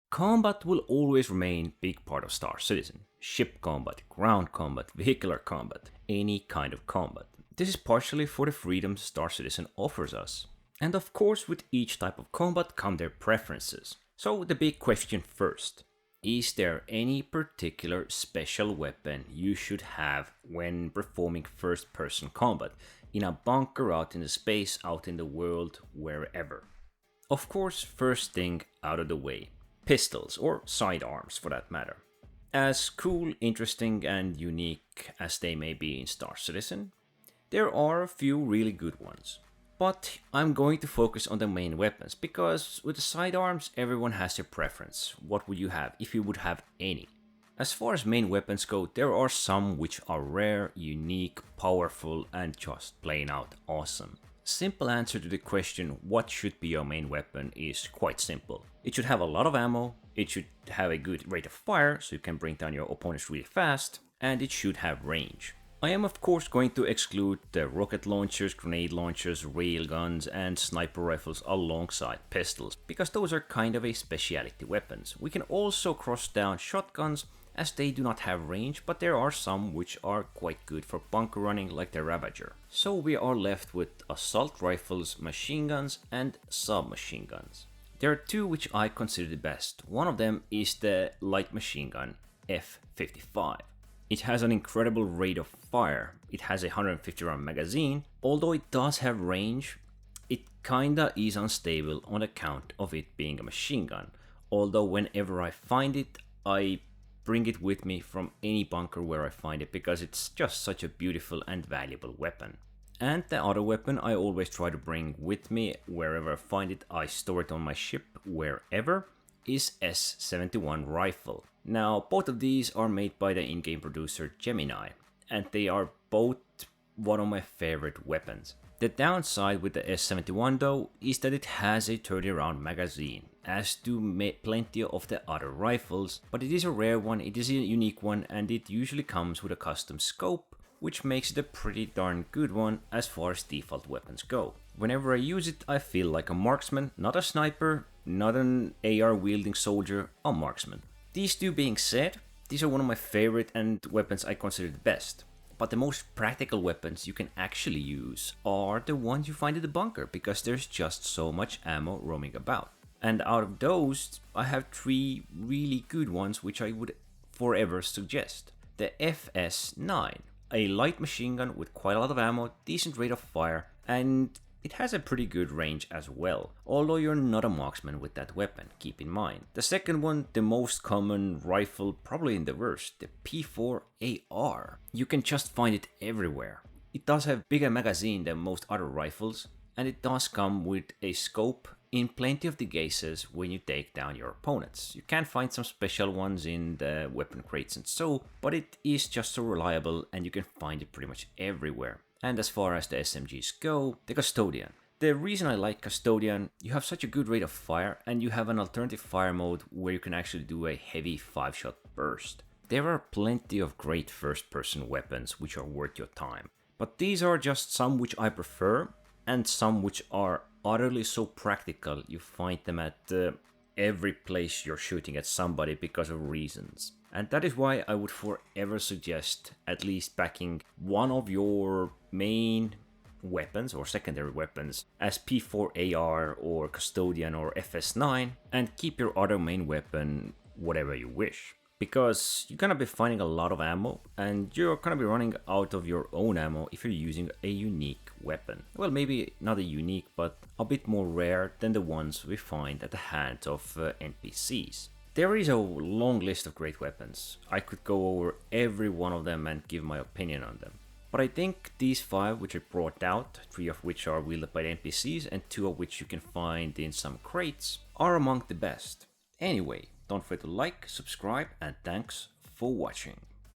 Combat will always remain a big part of Star Citizen. Ship combat, ground combat, vehicular combat, any kind of combat. This is partially for the freedom Star Citizen offers us. And of course, with each type of combat come their preferences. So the big question first. Is there any particular special weapon you should have when performing first-person combat? In a bunker, out in the space, out in the world, wherever. Of course, first thing out of the way. Pistols, or sidearms for that matter. As cool, interesting and unique as they may be in Star Citizen, there are a few really good ones. But I'm going to focus on the main weapons, because with the sidearms everyone has their preference. What would you have if you would have any? As far as main weapons go, there are some which are rare, unique, powerful and just plain out awesome. Simple answer to the question what should be your main weapon is quite simple. It should have a lot of ammo, it should have a good rate of fire so you can bring down your opponents really fast, and it should have range. I am of course going to exclude the rocket launchers, grenade launchers, railguns and sniper rifles alongside pistols, because those are kind of a specialty weapons. We can also cross down shotguns as they do not have range, but there are some which are quite good for bunker running like the Ravager. So we are left with assault rifles, machine guns and submachine guns. There are two which I consider the best. One of them is the light machine gun F55. It has an incredible rate of fire. It has a 150 round magazine. Although it does have range, it kinda is unstable on account of it being a machine gun. Although whenever I find it, I bring it with me from any bunker where I find it because it's just such a beautiful and valuable weapon. And the other weapon I always try to bring with me wherever I find it, I store it on my ship wherever, is S71 rifle. Now both of these are made by the in-game producer Gemini, and they are both one of my favorite weapons. The downside with the S71 though is that it has a 30 round magazine, as do plenty of the other rifles, but it is a rare one, it is a unique one, and it usually comes with a custom scope, which makes it a pretty darn good one as far as default weapons go. Whenever I use it, I feel like a marksman, not a sniper, not an AR wielding soldier, a marksman. These two being said, these are one of my favorite and weapons I consider the best. But the most practical weapons you can actually use are the ones you find in the bunker, because there's just so much ammo roaming about. And out of those, I have three really good ones which I would forever suggest. The FS9, a light machine gun with quite a lot of ammo, decent rate of fire, and it has a pretty good range as well, although you're not a marksman with that weapon, keep in mind. The second one, the most common rifle, probably in the worst, the P4AR. You can just find it everywhere. It does have bigger magazine than most other rifles, and it does come with a scope in plenty of the cases when you take down your opponents. You can find some special ones in the weapon crates and so, but it is just so reliable and you can find it pretty much everywhere. And as far as the SMGs go, the Custodian. The reason I like Custodian, you have such a good rate of fire and you have an alternative fire mode where you can actually do a heavy 5-shot burst. There are plenty of great first-person weapons which are worth your time. But these are just some which I prefer, and some which are utterly so practical you find them at every place you're shooting at somebody because of reasons. And that is why I would forever suggest at least backing one of your main weapons or secondary weapons as P4AR or Custodian or FS9, and keep your other main weapon whatever you wish. Because you're gonna be finding a lot of ammo and you're gonna be running out of your own ammo if you're using a unique weapon. Well, maybe not a unique, but a bit more rare than the ones we find at the hands of NPCs. There is a long list of great weapons. I could go over every one of them and give my opinion on them. But I think these 5 which I brought out, 3 of which are wielded by the NPCs and 2 of which you can find in some crates, are among the best. Anyway, don't forget to like, subscribe, and thanks for watching.